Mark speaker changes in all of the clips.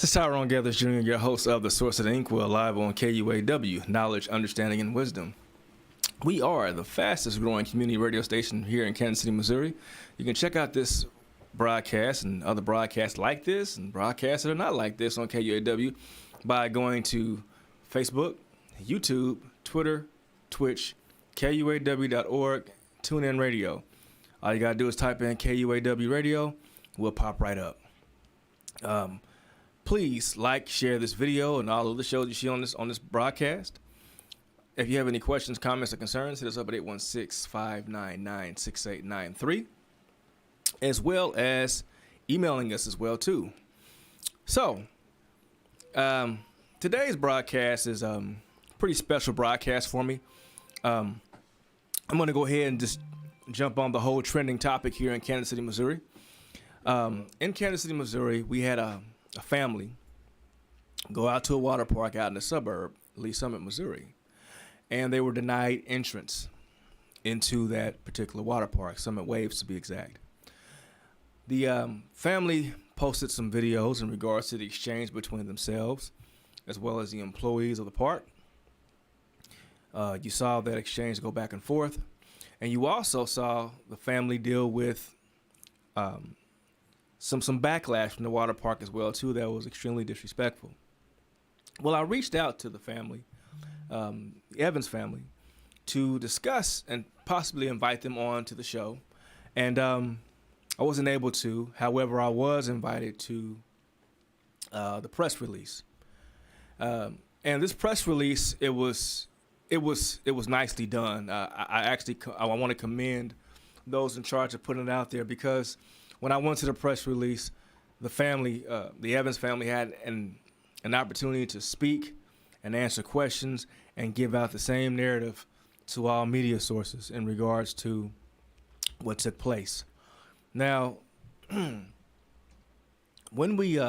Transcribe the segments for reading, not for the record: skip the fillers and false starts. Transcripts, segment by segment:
Speaker 1: This is Tyrone Gethers Jr., your host of The Source of the Inkwell, live on KUAW, Knowledge, Understanding, and Wisdom. We are the fastest growing community radio station here in Kansas City, Missouri. You can check out this broadcast and other broadcasts like this and broadcasts that are not like this on KUAW by going to Facebook, YouTube, Twitter, Twitch, KUAW.org, TuneIn Radio. All you got to do is type in KUAW Radio. We'll pop right up. Please like, share this video and all of the shows you see on this broadcast. If you have any questions, comments, or concerns, hit us up at 816-599-6893, as well as emailing us as well, too. So, today's broadcast is a pretty special broadcast for me. I'm going to go ahead and just jump on the whole trending topic here in Kansas City, Missouri. In Kansas City, Missouri, we had a family go out to a water park out in the suburb, Lee Summit, Missouri, and they were denied entrance into that particular water park, Summit Waves to be exact. The family posted some videos in regards to the exchange between themselves as well as the employees of the park. You saw that exchange go back and forth, and you also saw the family deal with some backlash from the water park as well too that was extremely disrespectful. Well, I reached out to the family, the Evans family, to discuss and possibly invite them on to the show, and I wasn't able to. However, I was invited to the press release, and this press release it was nicely done. I want to commend those in charge of putting it out there, because when I went to the press release, the family, the Evans family, had an opportunity to speak and answer questions and give out the same narrative to all media sources in regards to what took place. Now, when we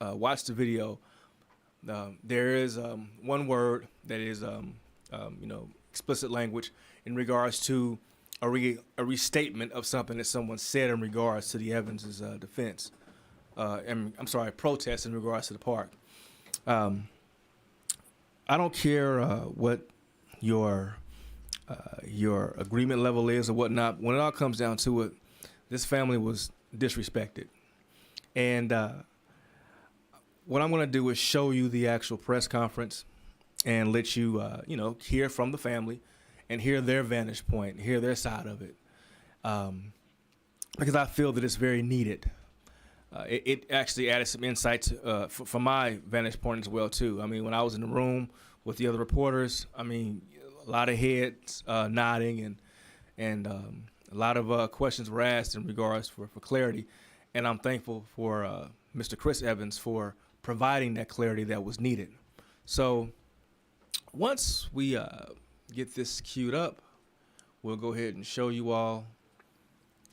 Speaker 1: watched the video, there is one word that is, explicit language in regards to a restatement of something that someone said in regards to the Evans' defense. Protest in regards to the park. I don't care what your agreement level is or whatnot. When it all comes down to it, this family was disrespected. And what I'm going to do is show you the actual press conference and let you, hear from the family and hear their vantage point, hear their side of it, because I feel that it's very needed. It actually added some insights from my vantage point as well, too. I mean, when I was in the room with the other reporters, a lot of heads nodding and a lot of questions were asked in regards for clarity. And I'm thankful for Mr. Chris Evans for providing that clarity that was needed. So once we get this queued up, we'll go ahead and show you all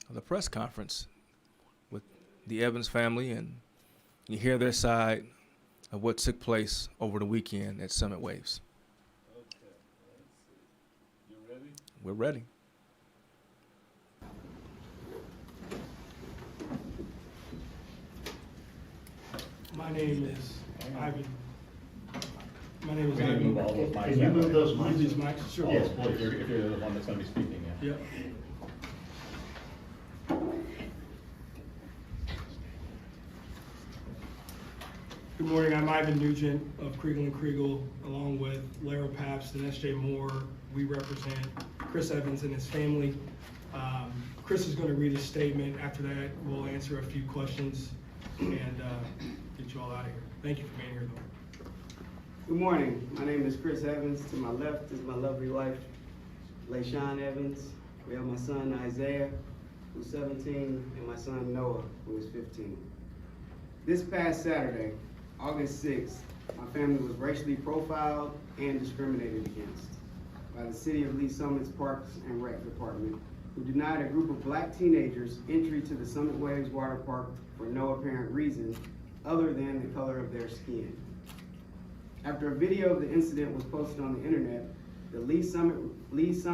Speaker 1: the press conference with the Evans family, and you hear their side of what took place over the weekend at Summit Waves.
Speaker 2: Okay, let's see. You ready?
Speaker 1: We're ready.
Speaker 3: My name is Ivan. My name is
Speaker 2: Can you
Speaker 3: Ivan.
Speaker 2: move all those mics?
Speaker 4: Can you move those
Speaker 3: Move
Speaker 4: mics?
Speaker 3: these mics? Sure.
Speaker 2: Yes, if you're the one that's going to be speaking, yeah.
Speaker 3: Yep. Good morning, I'm Ivan Nugent of Kriegel & Kriegel, along with Lara Pabst and S.J. Moore. We represent Chris Evans and his family. Chris is going to read a statement. After that, we'll answer a few questions and get you all out of here. Thank you for being here, though.
Speaker 5: Good morning. My name is Chris Evans. To my left is my lovely wife, LaShawn Evans. We have my son, Isaiah, who's 17, and my son, Noah, who is 15. This past Saturday, August 6th, my family was racially profiled and discriminated against by the City of Lee Summit's Parks and Rec Department, who denied a group of black teenagers entry to the Summit Waves Water Park for no apparent reason other than the color of their skin. After a video of the incident was posted on the internet, the Lee Summit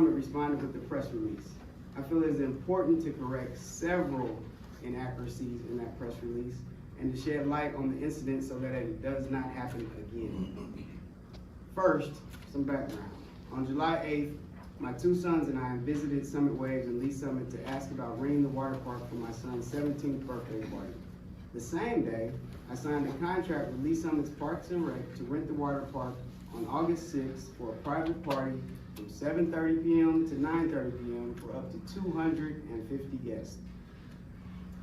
Speaker 5: responded with the press release. I feel it is important to correct several inaccuracies in that press release and to shed light on the incident so that it does not happen again. First, some background. On July 8th, my two sons and I visited Summit Waves in Lee Summit to ask about renting the water park for my son's 17th birthday party. The same day, I signed a contract with Lee Summit's Parks and Rec to rent the water park on August 6th for a private party from 7:30 p.m. to 9:30 p.m. for up to 250 guests.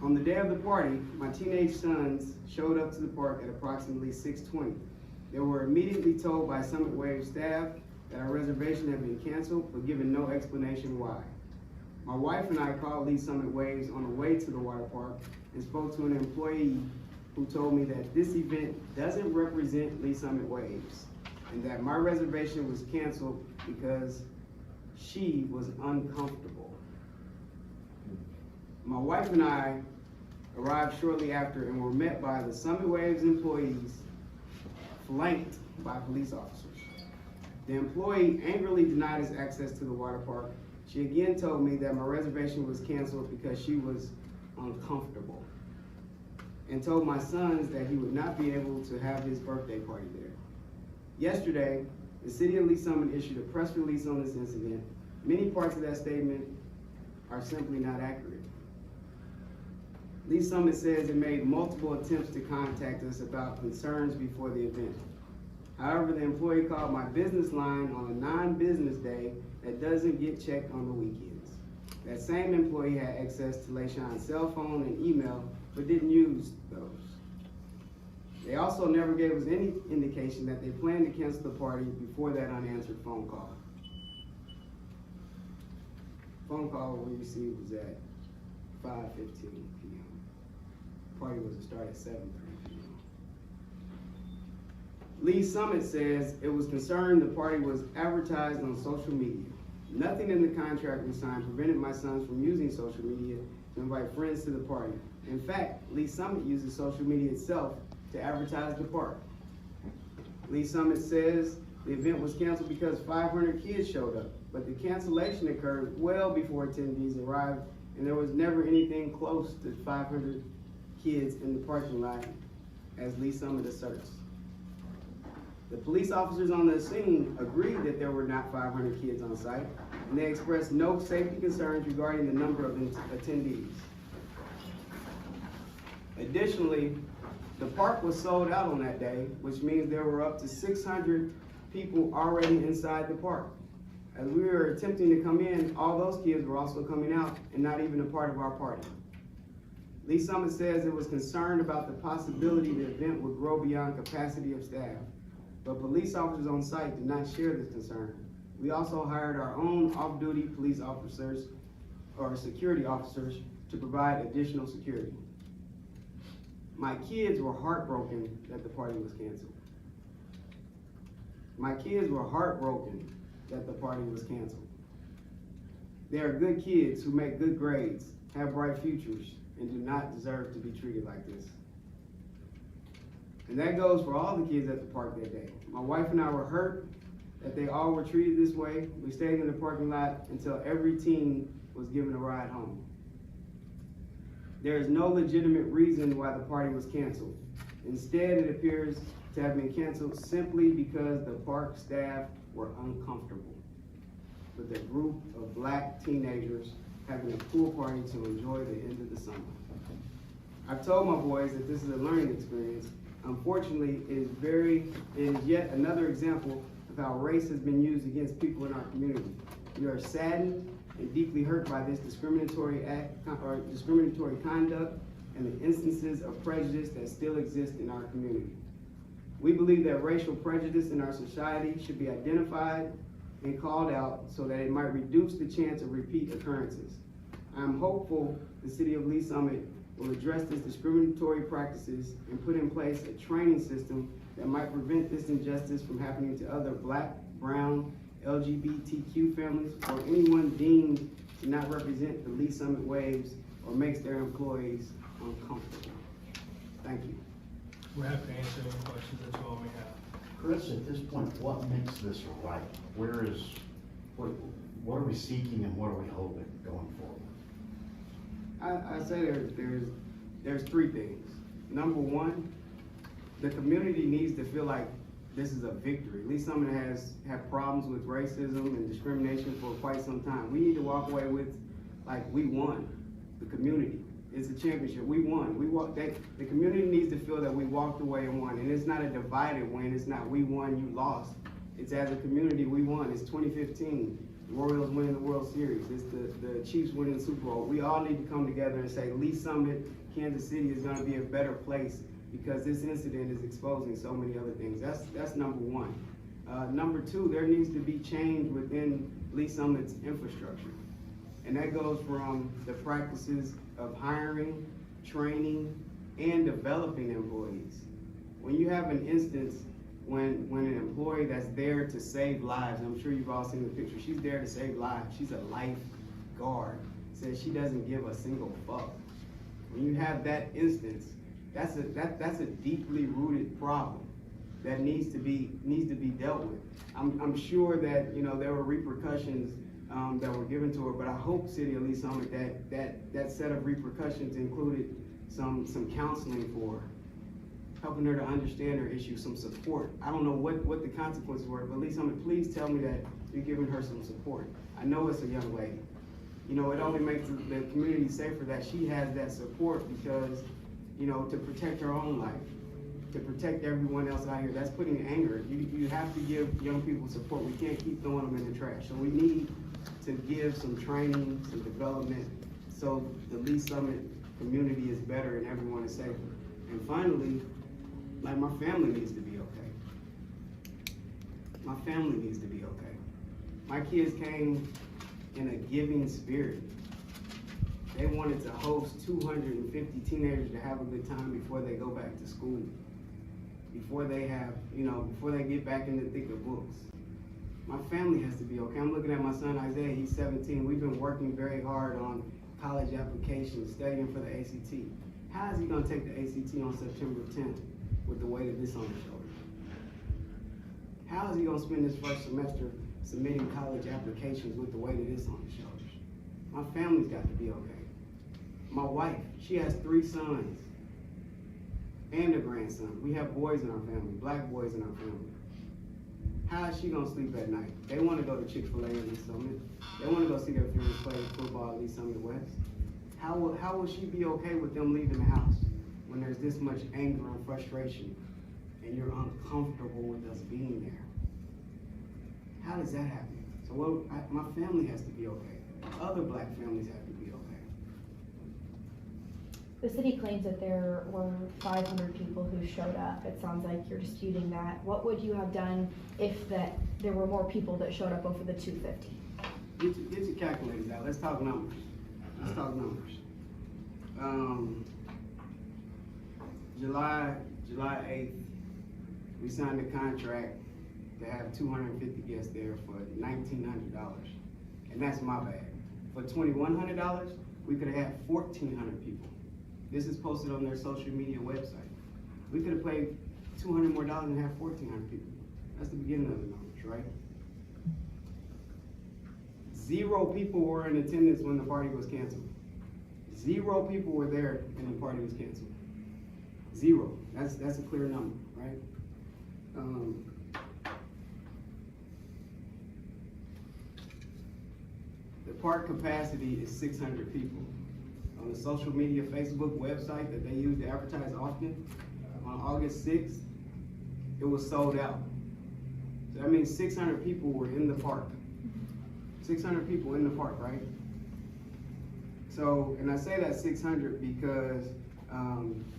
Speaker 5: On the day of the party, my teenage sons showed up to the park at approximately 6:20. They were immediately told by Summit Wave staff that our reservation had been canceled, but given no explanation why. My wife and I called Lee Summit Waves on the way to the water park and spoke to an employee who told me that this event doesn't represent Lee Summit Waves and that my reservation was canceled because she was uncomfortable. My wife and I arrived shortly after and were met by the Summit Waves employees, flanked by police officers. The employee angrily denied us access to the water park. She again told me that my reservation was canceled because she was uncomfortable, and told my sons that he would not be able to have his birthday party there. Yesterday, the city of Lee Summit issued a press release on this incident. Many parts of that statement are simply not accurate. Lee Summit says it made multiple attempts to contact us about concerns before the event. However, the employee called my business line on a non-business day that doesn't get checked on the weekends. That same employee had access to LaShawn's cell phone and email, but didn't use those. They also never gave us any indication that they planned to cancel the party before that unanswered phone call. Phone call we received was at 5:15 p.m. Party was to start at 7:30 p.m. Lee Summit says it was concerned the party was advertised on social media. Nothing in the contract we signed prevented my sons from using social media to invite friends to the party. In fact, Lee Summit uses social media itself to advertise the park. Lee Summit says the event was canceled because 500 kids showed up, but the cancellation occurred well before attendees arrived, and there was never anything close to 500 kids in the parking lot, as Lee Summit asserts. The police officers on the scene agreed that there were not 500 kids on site, and they expressed no safety concerns regarding the number of attendees. Additionally, the park was sold out on that day, which means there were up to 600 people already inside the park. As we were attempting to come in, all those kids were also coming out and not even a part of our party. Lee Summit says it was concerned about the possibility the event would grow beyond capacity of staff, but police officers on site did not share this concern. We also hired our own off-duty police officers or security officers to provide additional security. My kids were heartbroken that the party was canceled. My kids were heartbroken that the party was canceled. They are good kids who make good grades, have bright futures, and do not deserve to be treated like this. And that goes for all the kids at the park that day. My wife and I were hurt that they all were treated this way. We stayed in the parking lot until every teen was given a ride home. There is no legitimate reason why the party was canceled. Instead, it appears to have been canceled simply because the park staff were uncomfortable with a group of black teenagers having a pool party to enjoy the end of the summer. I've told my boys that this is a learning experience. Unfortunately, it is yet another example of how race has been used against people in our community. We are saddened and deeply hurt by this discriminatory conduct and the instances of prejudice that still exist in our community. We believe that racial prejudice in our society should be identified and called out so that it might reduce the chance of repeat occurrences. I am hopeful the City of Lee Summit will address these discriminatory practices and put in place a training system that might prevent this injustice from happening to other black, brown, LGBTQ families, or anyone deemed to not represent the Lee Summit Waves or makes their employees uncomfortable. Thank you.
Speaker 3: We're happy to answer any questions that you all may have.
Speaker 4: Chris, at this point, what makes this right? What are we seeking and what are we hoping going forward?
Speaker 5: I say there's three things. Number one, the community needs to feel like this is a victory. Lee Summit has had problems with racism and discrimination for quite some time. We need to walk away with, like, we won. The community. It's a championship. We won. The community needs to feel that we walked away and won. And it's not a divided win. It's not we won, you lost. It's as a community, we won. It's 2015. The Royals winning the World Series. It's the Chiefs winning the Super Bowl. We all need to come together and say, Lee Summit, Kansas City is going to be a better place because this incident is exposing so many other things. That's number one. Number two, there needs to be change within Lee Summit's infrastructure. And that goes from the practices of hiring, training, and developing employees. When you have an instance when an employee that's there to save lives, I'm sure you've all seen the picture, she's there to save lives, she's a lifeguard, says she doesn't give a single fuck. When you have that instance, that's a deeply rooted problem that needs to be dealt with. I'm sure that there were repercussions that were given to her, but I hope City of Lee Summit that set of repercussions included some counseling for her, helping her to understand her issue, some support. I don't know what the consequences were, but Lee Summit, please tell me that you're giving her some support. I know it's a young lady. It only makes the community safer that she has that support because, to protect her own life, to protect everyone else out here. That's putting anger. You have to give young people support. We can't keep throwing them in the trash. So we need to give some training, some development, so the Lee Summit community is better and everyone is safer. And finally, like, my family needs to be okay. My family needs to be okay. My kids came in a giving spirit. They wanted to host 250 teenagers to have a good time before they go back to school. Before they have, before they get back in the thick of books. My family has to be okay. I'm looking at my son Isaiah, he's 17. We've been working very hard on college applications, studying for the ACT. How is he gonna take the ACT on September 10th with the weight of this on his shoulders? How is he gonna spend his first semester submitting college applications with the weight of this on his shoulders? My family's got to be okay. My wife, she has 3 sons and a grandson. We have boys in our family, black boys in our family. How is she gonna sleep at night? They wanna go to Chick-fil-A in Lee Summit. They wanna go see their friends play football at Lee Summit West. How will she be okay with them leaving the house when there's this much anger and frustration and you're uncomfortable with us being there? How does that happen? So my family has to be okay. Other black families have to be okay.
Speaker 6: The city claims that there were 500 people who showed up. It sounds like you're disputing that. What would you have done if there were more people that showed up over the 250?
Speaker 5: Get your calculators out. Let's talk numbers. July 8th, we signed a contract to have 250 guests there for $1,900. And that's my bad. For $2,100, we could have had 1,400 people. This is posted on their social media website. We could have paid $200 more and have 1,400 people. That's the beginning of the numbers, right? 0 people were in attendance when the party was canceled. 0 people were there and the party was canceled. 0. That's a clear number, right? The park capacity is 600 people. On the social media Facebook website that they use to advertise often, on August 6th, it was sold out. So that means 600 people were in the park. 600 people in the park, right? So, and I say that 600 because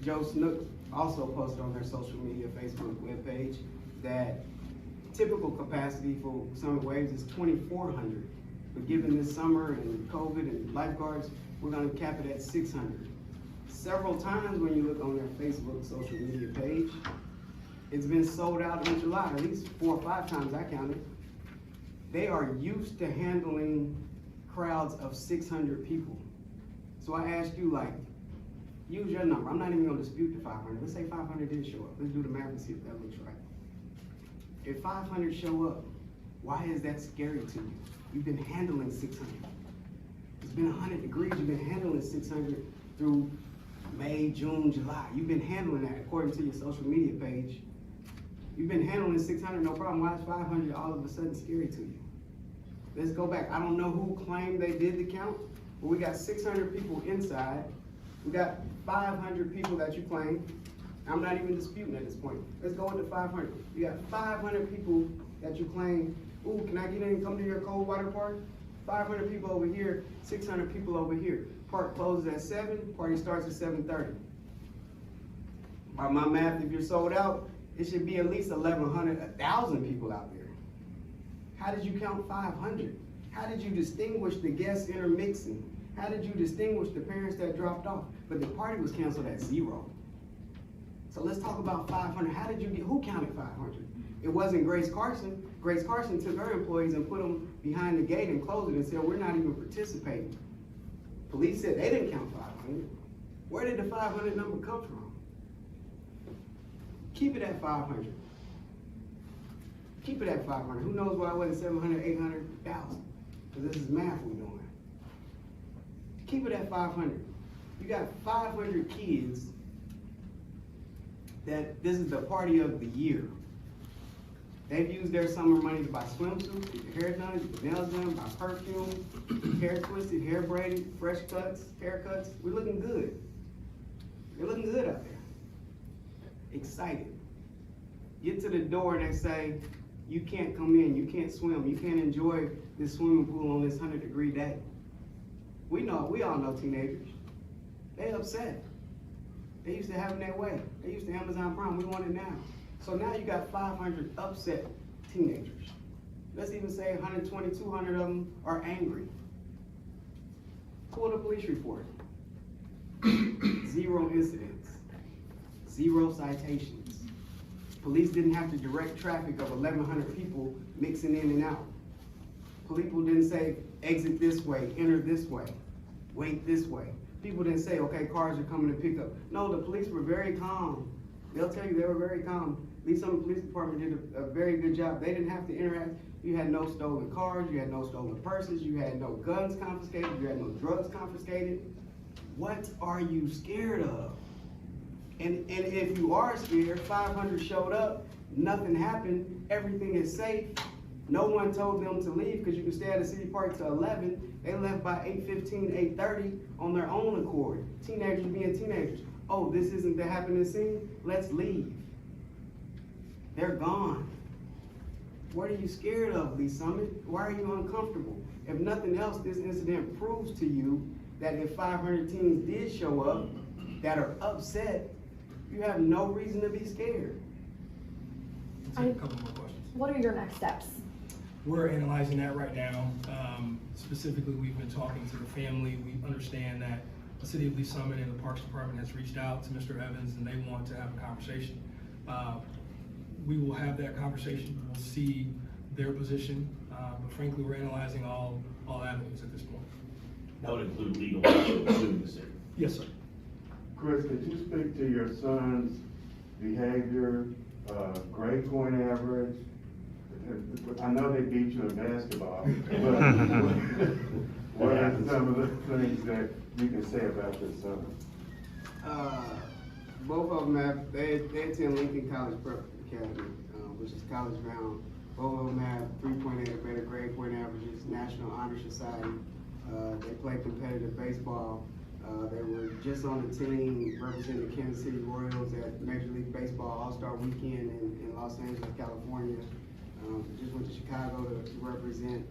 Speaker 5: Joe Snook also posted on their social media Facebook webpage that typical capacity for Summit Waves is 2,400. But given this summer and COVID and lifeguards, we're gonna cap it at 600. Several times when you look on their Facebook social media page, it's been sold out in July, at least 4 or 5 times I counted. They are used to handling crowds of 600 people. So I ask you, use your number. I'm not even gonna dispute the 500. Let's say 500 did show up. Let's do the math and see if that looks right. If 500 show up, why is that scary to you? You've been handling 600. It's been 100 degrees. You've been handling 600 through May, June, July. You've been handling that according to your social media page. You've been handling 600, no problem. Why is 500 all of a sudden scary to you? Let's go back. I don't know who claimed they did the count, but we got 600 people inside. We got 500 people that you claim. I'm not even disputing at this point. Let's go with the 500. You got 500 people that you claim, ooh, can I get in and come to your cold water park? 500 people over here, 600 people over here. Park closes at 7, party starts at 7:30. By my math, if you're sold out, it should be at least 1,100, 1,000 people out there. How did you count 500? How did you distinguish the guests intermixing? How did you distinguish the parents that dropped off? But the party was canceled at 0. So let's talk about 500. How did you get, who counted 500? It wasn't Grace Carson. Grace Carson took her employees and put them behind the gate and closed it and said, we're not even participating. Police said they didn't count 500. Where did the 500 number come from? Keep it at 500. Keep it at 500. Who knows why it wasn't 700, 800, 1,000? Because this is math we're doing. Keep it at 500. You got 500 kids that this is the party of the year. They've used their summer money to buy swimsuits, get your hair done, get your nails done, buy perfume, hair twisted, hair braided, fresh cuts, haircuts. We're looking good. You're looking good out there. Excited. Get to the door and they say, you can't come in, you can't swim, you can't enjoy this swimming pool on this 100-degree day. We all know teenagers. They upset. They used to have it their way. They used to Amazon Prime, we want it now. So now you got 500 upset teenagers. Let's even say 120, 200 of them are angry. Pull the police report. 0 incidents, 0 citations. Police didn't have to direct traffic of 1,100 people mixing in and out. People didn't say, exit this way, enter this way, wait this way. People didn't say, okay, cars are coming to pick up. No, the police were very calm. They'll tell you they were very calm. At least some of the police department did a very good job. They didn't have to interact. You had no stolen cars, you had no stolen purses, you had no guns confiscated, you had no drugs confiscated. What are you scared of? And if you are scared, 500 showed up, nothing happened, everything is safe. No one told them to leave because you can stay at the city park till 11. They left by 8:15, 8:30 on their own accord. Teenagers being teenagers. Oh, this isn't the happening scene? Let's leave. They're gone. What are you scared of, Lee Summit? Why are you uncomfortable? If nothing else, this incident proves to you that if 500 teens did show up that are upset, you have no reason to be scared.
Speaker 3: Let's take a couple more questions.
Speaker 6: What are your next steps?
Speaker 3: We're analyzing that right now. Specifically, we've been talking to the family. We understand that the City of Lee Summit and the Parks Department has reached out to Mr. Evans and they want to have a conversation. We will have that conversation. We'll see their position, but frankly, we're analyzing all avenues at this point.
Speaker 2: That would include legal action suing the city.
Speaker 3: Yes, sir.
Speaker 7: Chris, could you speak to your son's behavior, grade point average? I know they beat you in basketball, but what are some of the things that you can say about your son?
Speaker 5: Both of them they attend Lincoln College Prep Academy, which is college bound. Both of them have 3.8 or better grade point averages, National Honor Society. They play competitive baseball. They were just on the team representing the Kansas City Royals at Major League Baseball All-Star Weekend in Los Angeles, California. Just went to Chicago to represent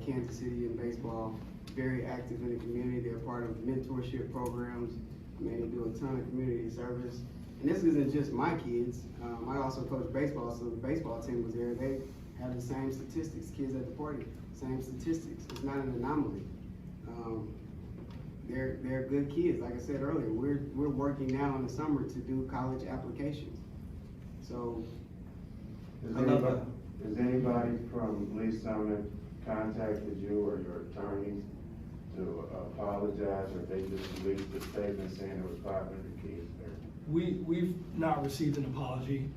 Speaker 5: Kansas City in baseball. Very active in the community. They're part of mentorship programs. I mean, they do a ton of community service. And this isn't just my kids. I also coach baseball, so the baseball team was there. They have the same statistics. Kids at the party, same statistics. It's not an anomaly. They're good kids. Like I said earlier, we're working now in the summer to do college applications. So
Speaker 7: Has anybody from Lee Summit contacted you or your attorneys to apologize, or they just released a statement saying there was 500 kids there?
Speaker 3: We've not received an apology.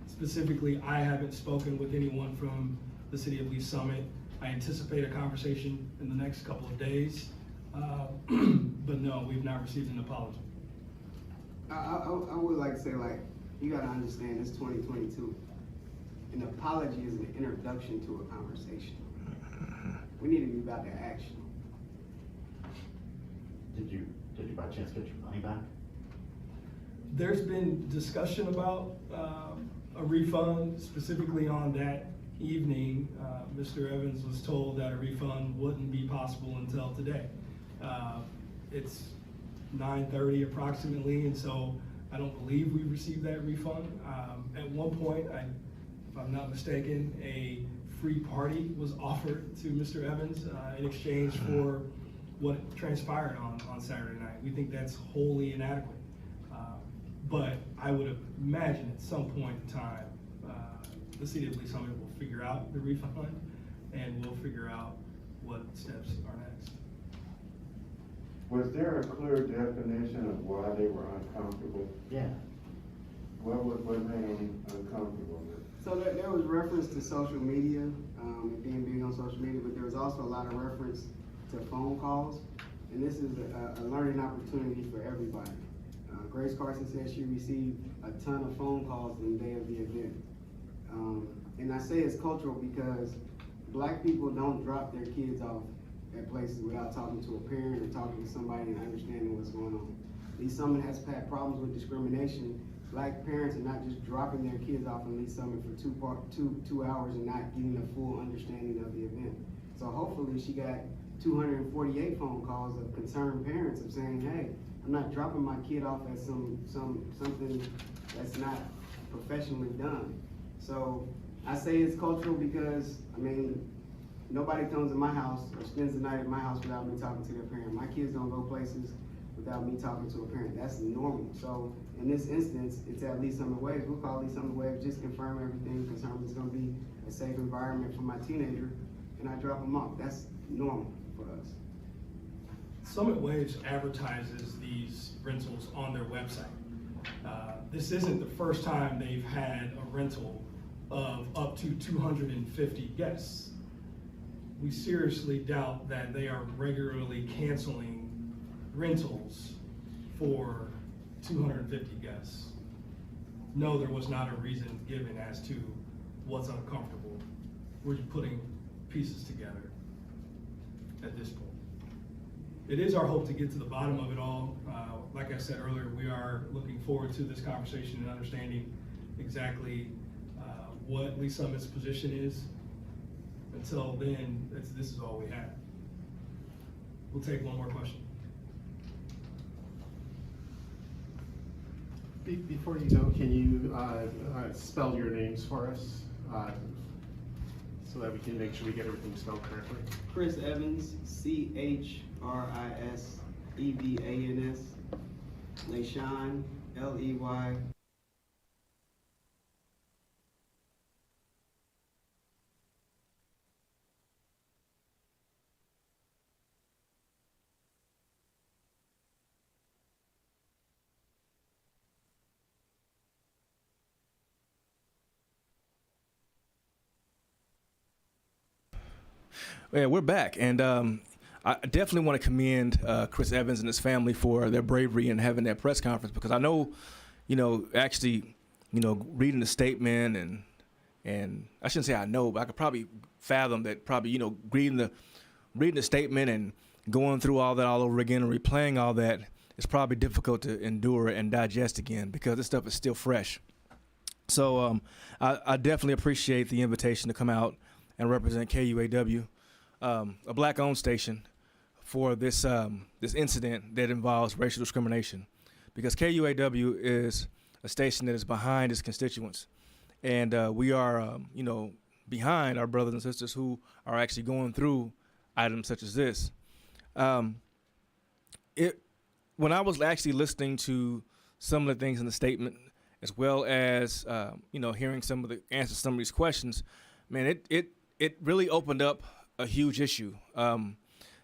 Speaker 3: Specifically, I haven't spoken with anyone from the City of Lee Summit. I anticipate a conversation in the next couple of days. But no, we've not received an apology.
Speaker 5: I would like to say, like, you gotta understand, it's 2022. An apology is an introduction to a conversation. We need to be about the action.
Speaker 4: Did you by chance get your money back?
Speaker 3: There's been discussion about a refund, specifically on that evening. Mr. Evans was told that a refund wouldn't be possible until today. It's 9:30 approximately, and so I don't believe we received that refund. At one point, if I'm not mistaken, a free party was offered to Mr. Evans in exchange for what transpired on Saturday night. We think that's wholly inadequate. But I would imagine at some point in time, the city of Lee Summit will figure out the refund, and we'll figure out what steps are next.
Speaker 7: Was there a clear definition of why they were uncomfortable?
Speaker 4: Yeah.
Speaker 7: What made them uncomfortable?
Speaker 5: So there was reference to social media, and being big on social media, but there was also a lot of reference to phone calls. And this is a learning opportunity for everybody. Grace Carson said she received a ton of phone calls the day of the event. And I say it's cultural because Black people don't drop their kids off at places without talking to a parent or talking to somebody and understanding what's going on. Lee Summit has had problems with discrimination. Black parents are not just dropping their kids off in Lee Summit for 2 hours and not getting a full understanding of the event. So hopefully she got 248 phone calls of concerned parents of saying, hey, I'm not dropping my kid off at something that's not professionally done. So I say it's cultural because, I mean, nobody comes to my house or spends the night at my house without me talking to their parent. My kids don't go places without me talking to a parent. That's normal. So in this instance, it's at Lee Summit Waves. We'll call Lee Summit Waves, just confirm everything, confirm it's gonna be a safe environment for my teenager, and I drop them off. That's normal for us.
Speaker 3: Summit Waves advertises these rentals on their website. This isn't the first time they've had a rental of up to 250 guests. We seriously doubt that they are regularly canceling rentals for 250 guests. No, there was not a reason given as to what's uncomfortable. We're just putting pieces together at this point. It is our hope to get to the bottom of it all. Like I said earlier, we are looking forward to this conversation and understanding exactly what Lee Summit's position is. Until then, this is all we have. We'll take one more question.
Speaker 8: Before you go, can you spell your names for us so that we can make sure we get everything spelled correctly?
Speaker 5: Chris Evans, CHRISEVANS, LeSean, LEY.
Speaker 1: Yeah, we're back, and I definitely want to commend Chris Evans and his family for their bravery in having that press conference, because I know, actually, reading the statement and I shouldn't say I know, but I could probably fathom that probably, reading the statement and going through all that all over again and replaying all that is probably difficult to endure and digest again because this stuff is still fresh. So I definitely appreciate the invitation to come out and represent KUAW. A Black-owned station for this this incident that involves racial discrimination, because KUAW is a station that is behind its constituents, and we are behind our brothers and sisters who are actually going through items such as this. When I was actually listening to some of the things in the statement, as well as hearing some of the answers to some of these questions, man, it really opened up a huge issue.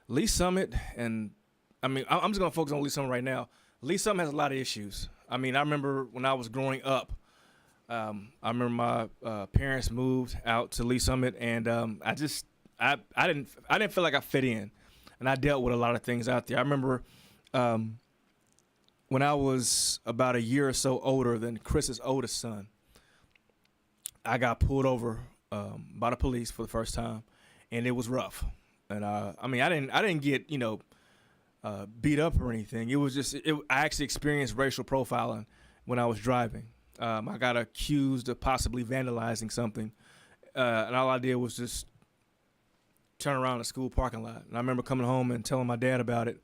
Speaker 1: Lee Summit, and I'm just gonna focus on Lee Summit right now. Lee Summit has a lot of issues. I remember when I was growing up, I remember my parents moved out to Lee Summit, and I didn't feel like I fit in, and I dealt with a lot of things out there. I remember when I was about a year or so older than Chris's oldest son, I got pulled over by the police for the first time, and it was rough. And I mean, I didn't get beat up or anything. It was just I actually experienced racial profiling when I was driving. I got accused of possibly vandalizing something, and all I did was just turn around in the school parking lot. And I remember coming home and telling my dad about it,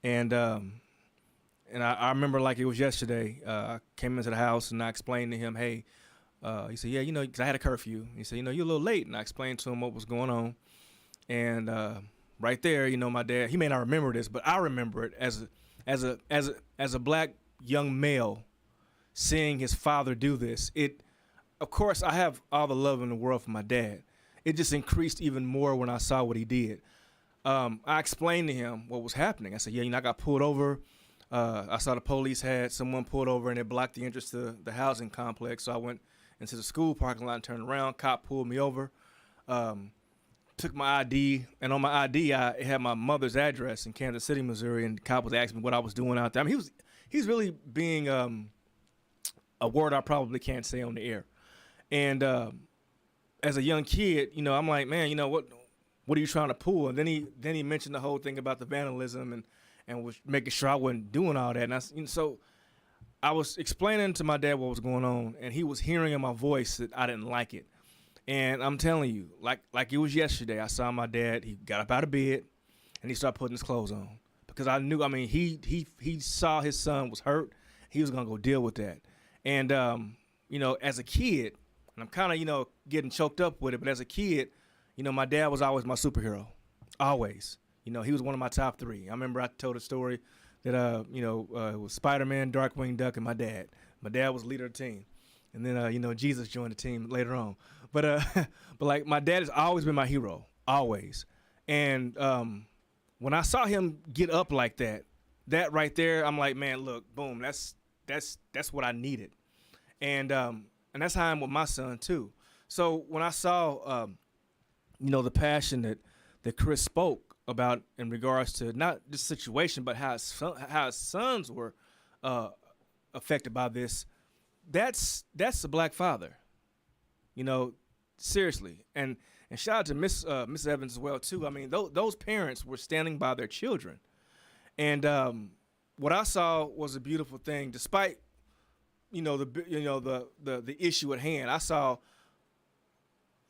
Speaker 1: and I remember like it was yesterday. I came into the house and I explained to him, hey, he said, yeah, 'cause I had a curfew. He said, you're a little late. And I explained to him what was going on. And right there, my dad, he may not remember this, but I remember it as a black young male seeing his father do this. Of course, I have all the love in the world for my dad. It just increased even more when I saw what he did. I explained to him what was happening. I said, yeah, I got pulled over. I saw the police had someone pulled over and it blocked the entrance to the housing complex. So I went into the school parking lot and turned around. Cop pulled me over, took my ID, and on my ID, it had my mother's address in Kansas City, Missouri. And the cop was asking me what I was doing out there. I mean, he's really being a word I probably can't say on the air. And as a young kid, I'm like, man, what are you trying to pull? And then he mentioned the whole thing about the vandalism and was making sure I wasn't doing all that. And so I was explaining to my dad what was going on, and he was hearing in my voice that I didn't like it. And I'm telling you, like it was yesterday, I saw my dad. He got up out of bed and he started putting his clothes on because I knew. I mean, he saw his son was hurt. He was gonna go deal with that. And as a kid, and I'm kind of getting choked up with it, but as a kid, my dad was always my superhero, always. He was one of my top three. I remember I told a story that it was Spider-Man, Darkwing Duck, and my dad. My dad was the leader of the team, and then Jesus joined the team later on. But like my dad has always been my hero, always. And when I saw him get up like that right there, I'm like, man, look, boom, that's what I needed. And that's how I'm with my son too. So when I saw the passion that Chris spoke about in regards to not this situation, but how his sons were affected by this, that's a black father, seriously. And shout out to Miss Evans as well too. I mean, those parents were standing by their children, and what I saw was a beautiful thing. Despite the issue at hand, I saw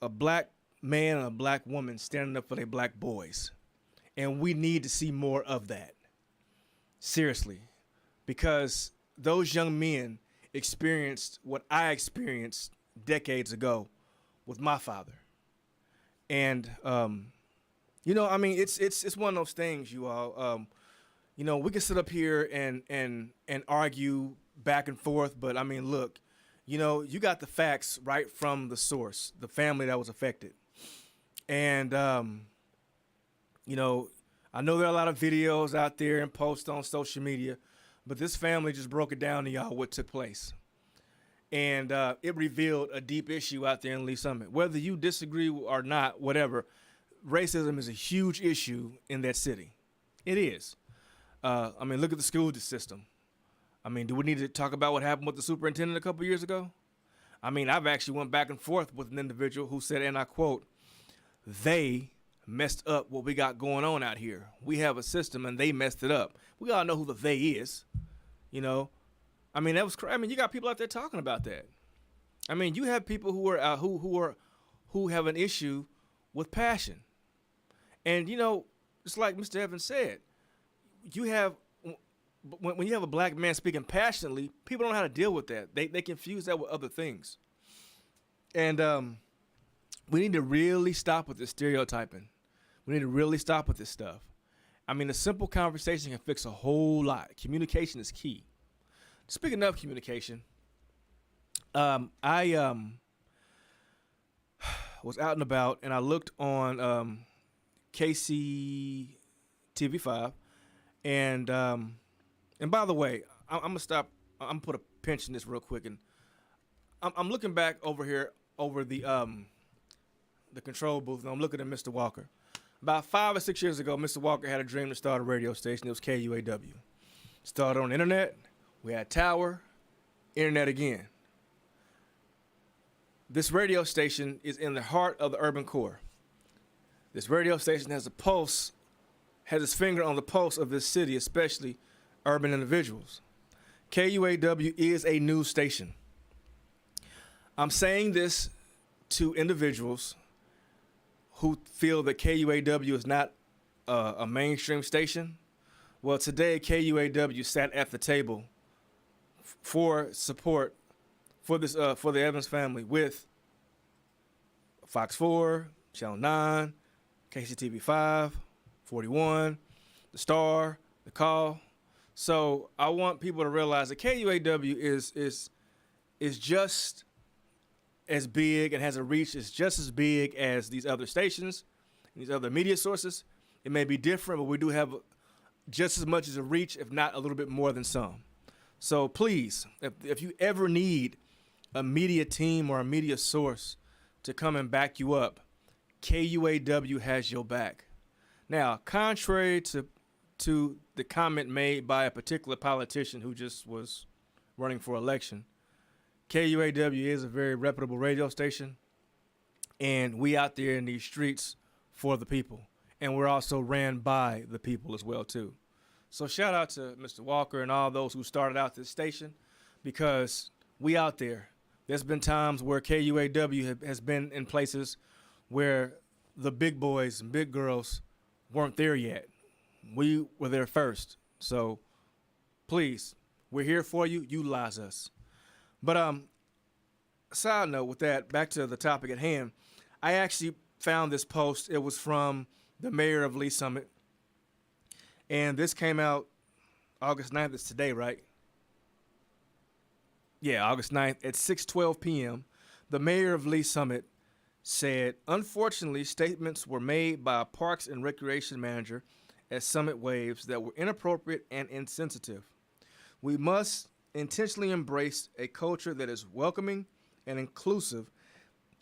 Speaker 1: a black man and a black woman standing up for their black boys. And we need to see more of that. Seriously. Because those young men experienced what I experienced decades ago with my father. And it's one of those things, you all. We can sit up here and argue back and forth, but I mean, look, you got the facts right from the source, the family that was affected. And I know there are a lot of videos out there and posts on social media, but this family just broke it down to y'all what took place. And it revealed a deep issue out there in Lee Summit. Whether you disagree or not, whatever, racism is a huge issue in that city. It is. Look at the school system. Do we need to talk about what happened with the superintendent a couple years ago? I've actually went back and forth with an individual who said, and I quote, they messed up what we got going on out here. We have a system and they messed it up. We all know who the they is, that was crazy. You got people out there talking about that. You have people who are who have an issue with passion. And it's like Mr. Evans said, when you have a black man speaking passionately, people don't know how to deal with that. They confuse that with other things. And we need to really stop with this stereotyping. We need to really stop with this stuff. A simple conversation can fix a whole lot. Communication is key. Speaking of communication, I was out and about, and I looked on KC TV5, and by the way, I'm gonna stop. I'm gonna put a pinch in this real quick, and I'm looking back over here over the control booth, and I'm looking at Mr. Walker. About 5 or 6 years ago, Mr. Walker had a dream to start a radio station. It was KUAW. Started on the internet. We had tower, internet again. This radio station is in the heart of the urban core. This radio station has a pulse, has its finger on the pulse of this city, especially urban individuals. KUAW is a news station. I'm saying this to individuals who feel that KUAW is not a mainstream station. Well, today KUAW sat at the table for support for this for the Evans family with Fox 4, Channel 9, KCTV 5, 41, The Star, The Call. So I want people to realize that KUAW is just as big and has a reach is just as big as these other stations, these other media sources. It may be different, but we do have just as much as a reach, if not a little bit more than some. So please, if you ever need a media team or a media source to come and back you up, KUAW has your back. Now, contrary to the comment made by a particular politician who just was running for election, KUAW is a very reputable radio station, and we out there in these streets for the people. And we're also ran by the people as well, too. So shout out to Mr. Walker and all those who started out this station, because we out there. There's been times where KUAW has been in places where the big boys and big girls weren't there yet. We were there first. So please, we're here for you. Utilize us. But side note with that, back to the topic at hand, I actually found this post. It was from the mayor of Lee Summit. And this came out August 9th. It's today, right? Yeah, August 9th at 6:12 p.m. The mayor of Lee Summit said, unfortunately, statements were made by a Parks and Recreation manager at Summit Waves that were inappropriate and insensitive. We must intentionally embrace a culture that is welcoming and inclusive,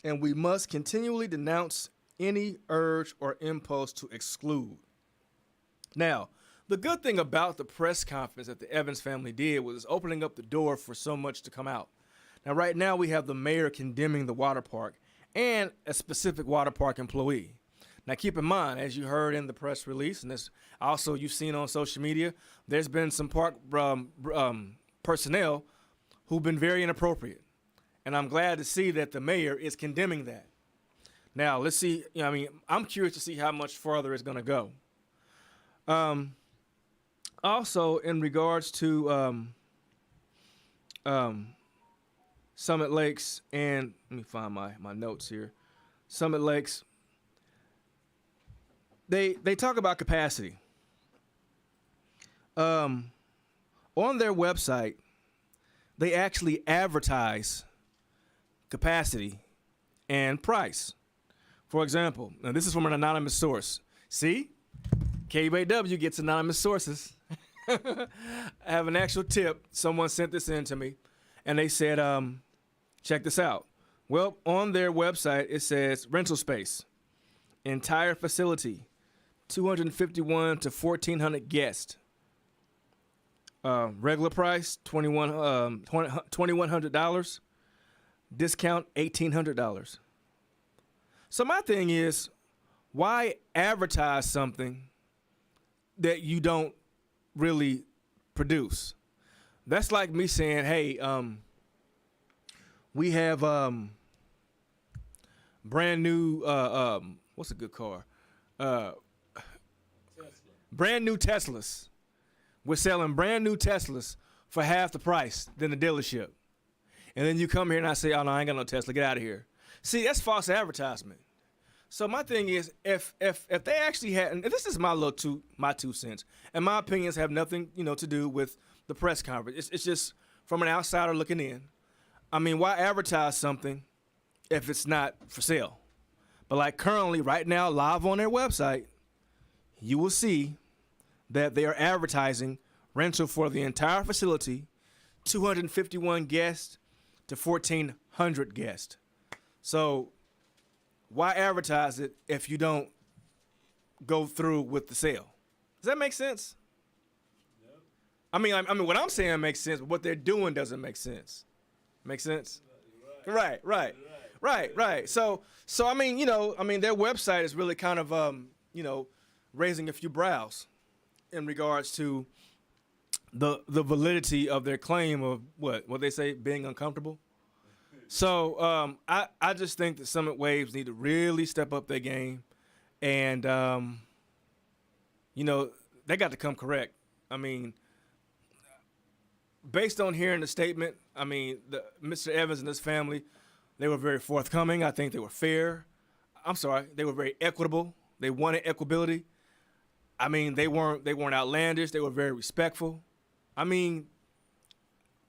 Speaker 1: and we must continually denounce any urge or impulse to exclude. Now, the good thing about the press conference that the Evans family did was opening up the door for so much to come out. Now, right now, we have the mayor condemning the water park and a specific water park employee. Now, keep in mind, as you heard in the press release, and this also you've seen on social media, there's been some park personnel who've been very inappropriate. And I'm glad to see that the mayor is condemning that. Now, let's see. I'm curious to see how much farther it's going to go. Also, in regards to Summit Lakes, and let me find my notes here. Summit Lakes, they talk about capacity. On their website, they actually advertise capacity and price. For example, now this is from an anonymous source. See? KUAW gets anonymous sources. I have an actual tip. Someone sent this in to me, and they said, check this out. Well, on their website, it says rental space, entire facility, 251 to 1,400 guests. Regular price, $2,100. Discount, $1,800. So my thing is, why advertise something that you don't really produce? That's like me saying, hey, we have brand new, what's a good car?
Speaker 2: Tesla.
Speaker 1: Brand new Teslas. We're selling brand new Teslas for half the price than the dealership. And then you come here and I say, oh, no, I ain't got no Tesla. Get out of here. See, that's false advertisement. So my thing is, if they actually had, and this is my two cents, and my opinions have nothing, to do with the press conference. It's just from an outsider looking in. I mean, why advertise something if it's not for sale? But like currently, right now, live on their website, you will see that they are advertising rental for the entire facility, 251 guests to 1,400 guests. So why advertise it if you don't go through with the sale? Does that make sense?
Speaker 2: Yep.
Speaker 1: I mean, what I'm saying makes sense, but what they're doing doesn't make sense. Make sense? Right. So I mean, their website is really kind of, raising a few brows in regards to the validity of their claim of what they say being uncomfortable. So I just think that Summit Waves need to really step up their game, and they got to come correct. I mean, based on hearing the statement, I mean, Mr. Evans and his family, they were very forthcoming. I think they were fair. I'm sorry, they were very equitable. They wanted equability. I mean, they weren't outlandish. They were very respectful. I mean,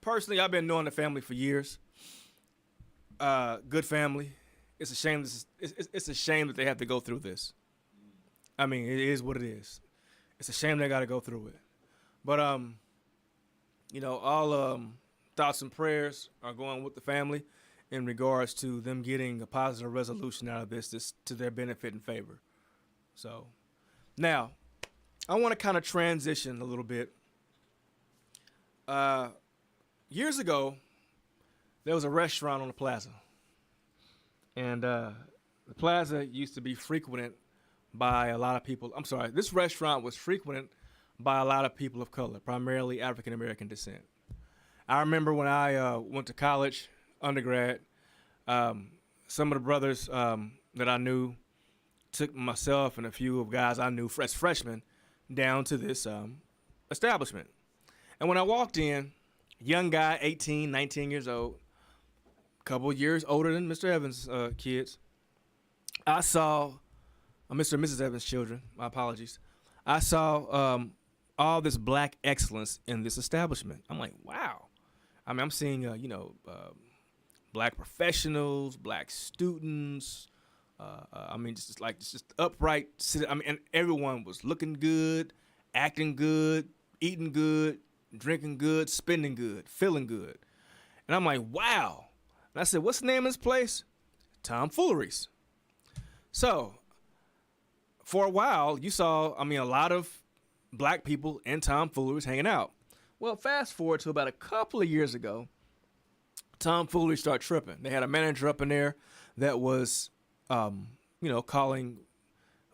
Speaker 1: personally, I've been knowing the family for years. Good family. It's a shame. It's a shame that they have to go through this. I mean, it is what it is. It's a shame they got to go through it. But all thoughts and prayers are going with the family in regards to them getting a positive resolution out of this to their benefit and favor. So now I want to kind of transition a little bit. Years ago, there was a restaurant on the plaza. And the plaza used to be frequented by a lot of people. I'm sorry, this restaurant was frequented by a lot of people of color, primarily African American descent. I remember when I went to college, undergrad, some of the brothers that I knew took myself and a few of guys I knew as freshmen down to this establishment. And when I walked in, young guy, 18, 19 years old, a couple of years older than Mr. Evans' kids, I saw Mr. and Mrs. Evans' children, my apologies. I saw all this black excellence in this establishment. I'm like, wow. I mean, I'm seeing, black professionals, black students. Just upright. And everyone was looking good, acting good, eating good, drinking good, spending good, feeling good. And I'm like, wow. And I said, what's the name of this place? Tomfooleries. So, for a while, you saw, a lot of black people and tomfooleries hanging out. Well, fast forward to about a couple of years ago, tomfoolery started tripping. They had a manager up in there that was, calling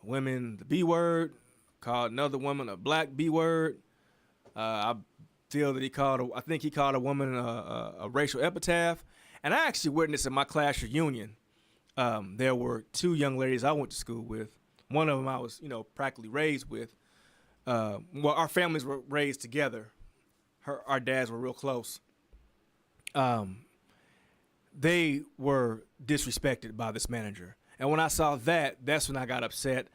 Speaker 1: women the B word, called another woman a black B word. I feel that he called a woman a racial epitaph. And I actually witnessed in my class reunion, there were two young ladies I went to school with. One of them I was, practically raised with. Our families were raised together. Our dads were real close. They were disrespected by this manager. And when I saw that, that's when I got upset,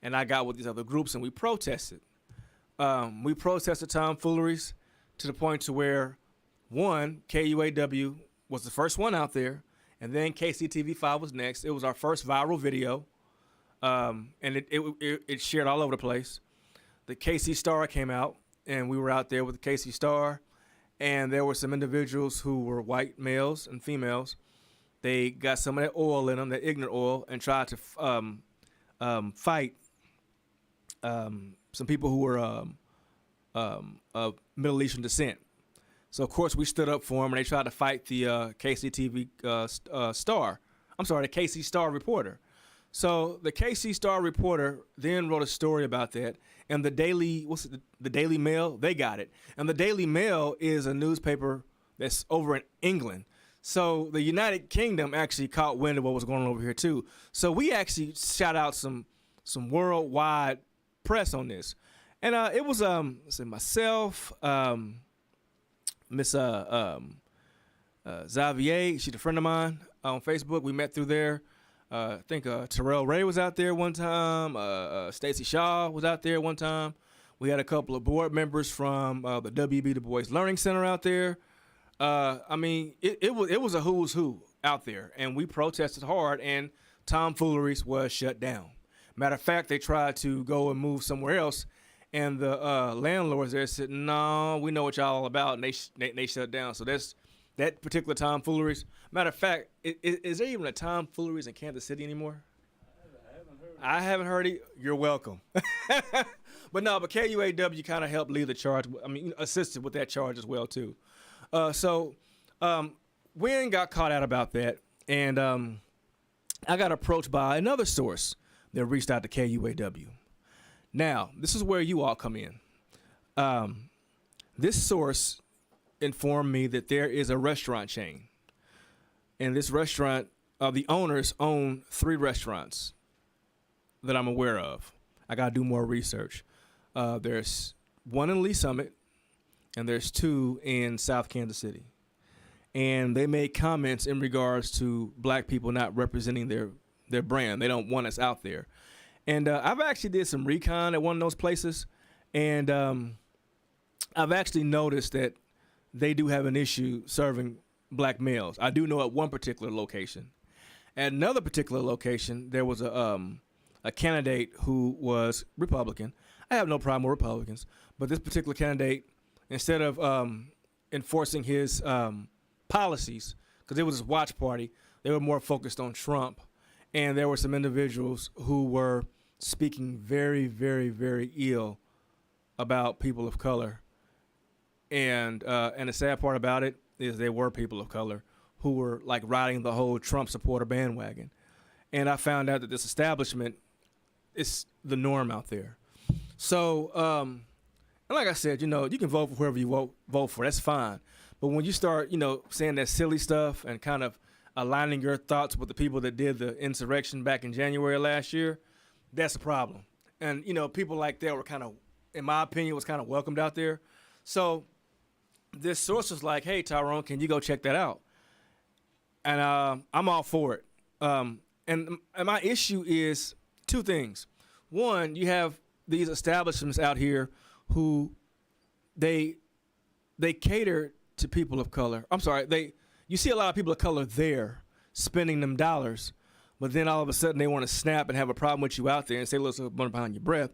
Speaker 1: and I got with these other groups, and we protested. We protested tomfooleries to the point to where, one, KUAW was the first one out there, and then KCTV5 was next. It was our first viral video, and it shared all over the place. The KC Star came out, and we were out there with the KC Star, and there were some individuals who were white males and females. They got some of that oil in them, that ignorant oil, and tried to fight some people who were of Middle Eastern descent. So, of course, we stood up for them, and they tried to fight the KCTV Star. I'm sorry, the KC Star reporter. So the KC Star reporter then wrote a story about that, and the Daily Mail, they got it. And the Daily Mail is a newspaper that's over in England. So the United Kingdom actually caught wind of what was going on over here too. So we actually shot out some worldwide press on this. And it was myself, Miss Xavier, she's a friend of mine on Facebook. We met through there. I think Terrell Ray was out there one time. Stacy Shaw was out there one time. We had a couple of board members from the WB Du Bois Learning Center out there. It was a who's who out there, and we protested hard, and tomfooleries was shut down. Matter of fact, they tried to go and move somewhere else, and the landlords there said, "No, we know what y'all all about," and they shut down. So that's that particular tomfooleries. Matter of fact, is there even a tomfooleries in Kansas City anymore? I haven't heard it. You're welcome. But KUAW kind of helped lead the charge. I mean, assisted with that charge as well too. Wynn got caught out about that, and I got approached by another source that reached out to KUAW. Now, this is where you all come in. This source informed me that there is a restaurant chain, and this restaurant, the owners own 3 restaurants that I'm aware of. I got to do more research. There's one in Lee Summit, and there's 2 in South Kansas City. And they made comments in regards to black people not representing their brand. They don't want us out there. And I've actually did some recon at one of those places, and I've actually noticed that they do have an issue serving black males. I do know at one particular location. At another particular location, there was a candidate who was Republican. I have no problem with Republicans, but this particular candidate, instead of enforcing his policies, because it was his watch party, they were more focused on Trump, and there were some individuals who were speaking very, very, very ill about people of color. And the sad part about it is they were people of color who were like riding the whole Trump supporter bandwagon. And I found out that this establishment is the norm out there. So, and like I said, you can vote for whoever you vote for. That's fine. But when you start, saying that silly stuff and kind of aligning your thoughts with the people that did the insurrection back in January last year, that's a problem. And, people like that were kind of, in my opinion, was kind of welcomed out there. So this source was like, hey, Tyrone, can you go check that out? And I'm all for it. And my issue is 2 things. One, you have these establishments out here who they cater to people of color. I'm sorry, you see a lot of people of color there spending them dollars, but then all of a sudden they want to snap and have a problem with you out there and say, let's run behind your breath.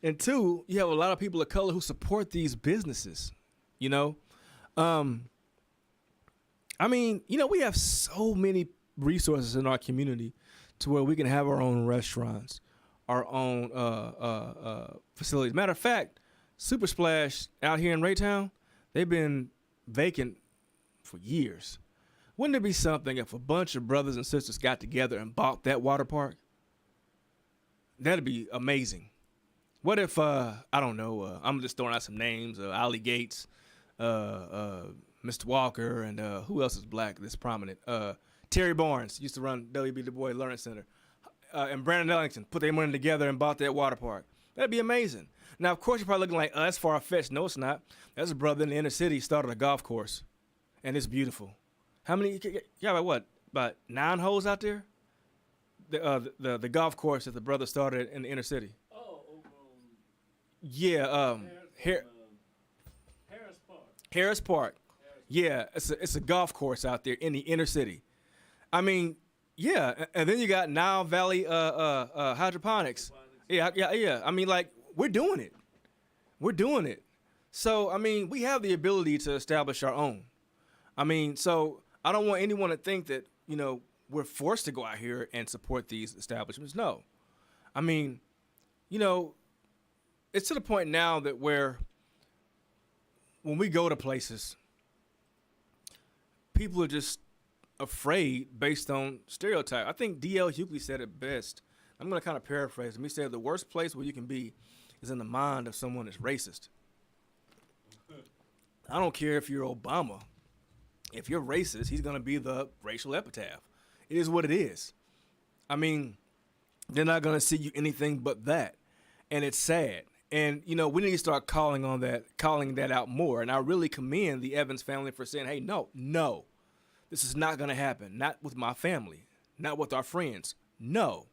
Speaker 1: And 2, you have a lot of people of color who support these businesses, we have so many resources in our community to where we can have our own restaurants, our own facilities. Matter of fact, Super Splash out here in Raytown, they've been vacant for years. Wouldn't it be something if a bunch of brothers and sisters got together and bought that water park? That'd be amazing. What if, I don't know, I'm just throwing out some names, Ollie Gates, Mr. Walker, and who else is black that's prominent? Terry Barnes used to run W.B. Du Bois Learning Center. And Brandon Ellington put their money together and bought that water park. That'd be amazing. Now, of course, you're probably looking like, that's far-fetched. No, it's not. There's a brother in the inner city started a golf course, and it's beautiful. How many? You got about 9 holes out there? The golf course that the brother started in the inner city.
Speaker 2: Oh,
Speaker 1: Yeah,
Speaker 2: Harris Park.
Speaker 1: Harris Park. Yeah, it's a golf course out there in the inner city. I mean, yeah, and then you got Nile Valley hydroponics. Yeah. I mean, like, we're doing it. So, I mean, we have the ability to establish our own. I mean, so I don't want anyone to think that, we're forced to go out here and support these establishments. No. I mean, it's to the point now that where when we go to places, people are just afraid based on stereotype. I think D.L. Hughley said it best. I'm going to kind of paraphrase him. He said the worst place where you can be is in the mind of someone that's racist. I don't care if you're Obama. If you're racist, he's going to be the racial epitaph. It is what it is. I mean, they're not going to see you anything but that. And it's sad. And, we need to start calling that out more. And I really commend the Evans family for saying, hey, no, this is not going to happen. Not with my family. Not with our friends. No.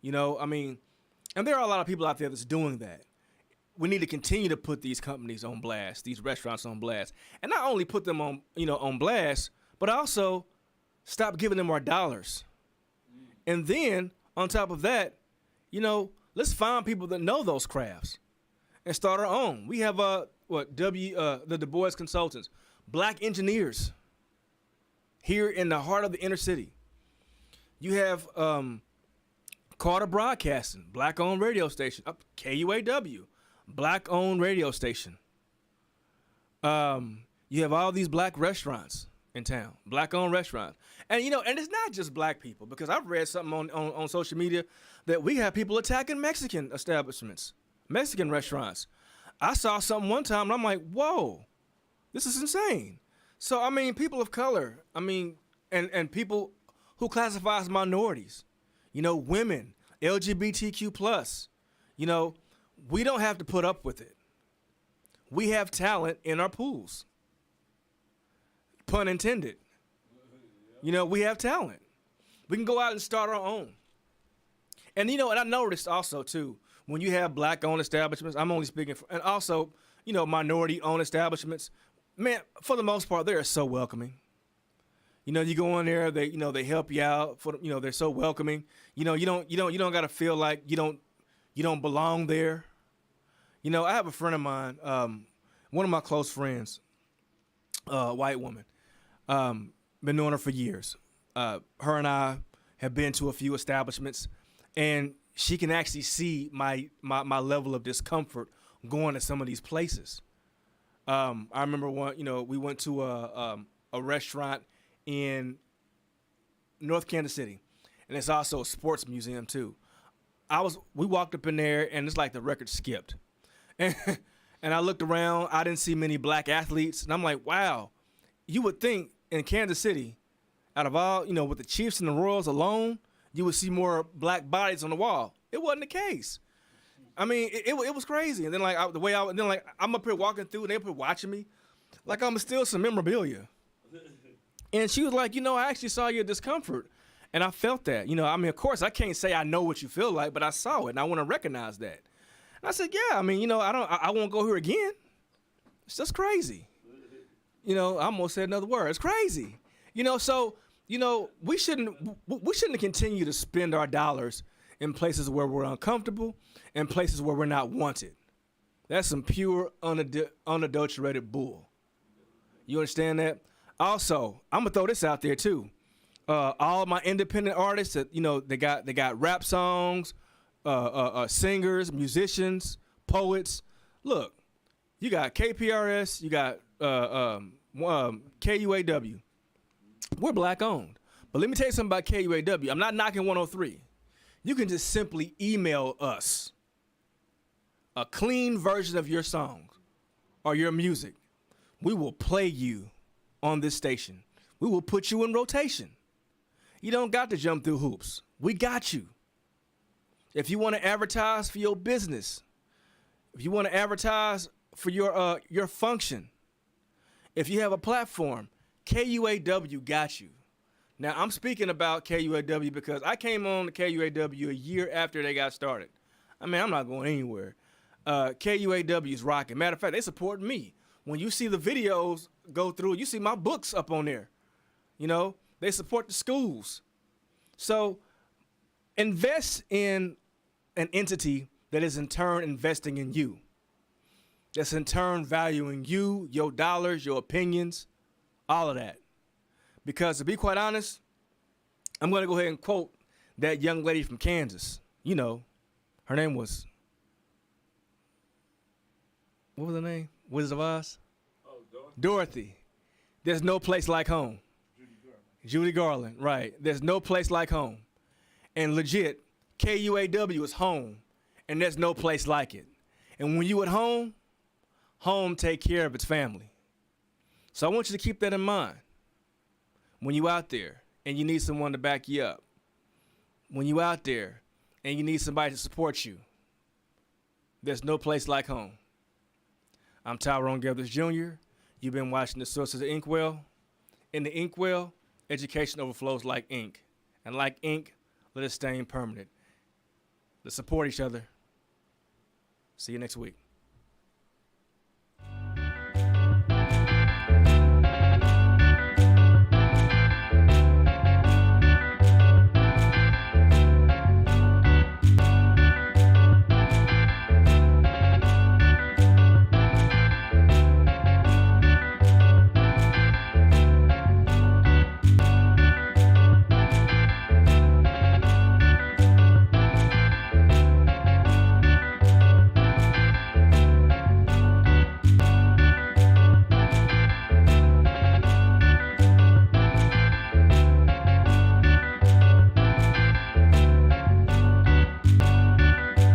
Speaker 1: I mean, and there are a lot of people out there that's doing that. We need to continue to put these companies on blast, these restaurants on blast. And not only put them on, on blast, but also stop giving them our dollars. And then, on top of that, let's find people that know those crafts and start our own. We have the Du Bois Consultants, black engineers here in the heart of the inner city. You have Carter Broadcasting, black-owned radio station. KUAW, black-owned radio station. You have all these black restaurants in town, black-owned restaurants. And, and it's not just black people, because I've read something on social media that we have people attacking Mexican establishments, Mexican restaurants. I saw something one time, and I'm like, whoa, this is insane. So, people of color, and people who classify as minorities, women, LGBTQ+, we don't have to put up with it. We have talent in our pools. Pun intended. We have talent. We can go out and start our own. And, and I noticed also, too, when you have black-owned establishments, I'm only speaking for, and also, minority-owned establishments, man, for the most part, they're so welcoming. You go in there, they help you out. They're so welcoming. You don't got to feel like you don't belong there. I have a friend of mine, one of my close friends, white woman, been knowing her for years. Her and I have been to a few establishments, and she can actually see my level of discomfort going to some of these places. I remember one, we went to a restaurant in North Kansas City, and it's also a sports museum too. We walked up in there, and it's like the record skipped. And I looked around, I didn't see many black athletes, and I'm like, wow, you would think in Kansas City, out of all, with the Chiefs and the Royals alone, you would see more black bodies on the wall. It wasn't the case. It was crazy. And then I'm up here walking through, and they're up here watching me, like I'm still some memorabilia. And she was like, I actually saw your discomfort, and I felt that. Of course, I can't say I know what you feel like, but I saw it, and I want to recognize that. And I said, yeah, I won't go here again. It's just crazy. I almost said another word. It's crazy. So we shouldn't continue to spend our dollars in places where we're uncomfortable and places where we're not wanted. That's some pure, unadulterated bull. You understand that? Also, I'm gonna throw this out there too. All my independent artists that they got rap songs, singers, musicians, poets. Look, you got KPRS, you got KUAW. We're black owned. But let me tell you something about KUAW. I'm not knocking 103. You can just simply email us a clean version of your songs or your music. We will play you on this station. We will put you in rotation. You don't got to jump through hoops. We got you. If you want to advertise for your business, if you want to advertise for your function, if you have a platform, KUAW got you. Now, I'm speaking about KUAW because I came on to KUAW a year after they got started. I'm not going anywhere. KUAW is rocking. Matter of fact, they support me. When you see the videos go through, you see my books up on there. They support the schools. So invest in an entity that is in turn investing in you. That's in turn valuing you, your dollars, your opinions, all of that. Because to be quite honest, I'm going to go ahead and quote that young lady from Kansas. Her name was, what was her name? Wizard of Oz?
Speaker 2: Oh,
Speaker 1: Dorothy. There's no place like home. Judy Garland, right. There's no place like home. And legit, KUAW is home, and there's no place like it. And when you at home, home take care of its family. So I want you to keep that in mind. When you out there and you need someone to back you up. When you out there and you need somebody to support you. There's no place like home. I'm Tyrone Gethers Jr. You've been watching the Sources of Inkwell. In the Inkwell, education overflows like ink. And like ink, let it stain permanent. Let's support each other. See you next week.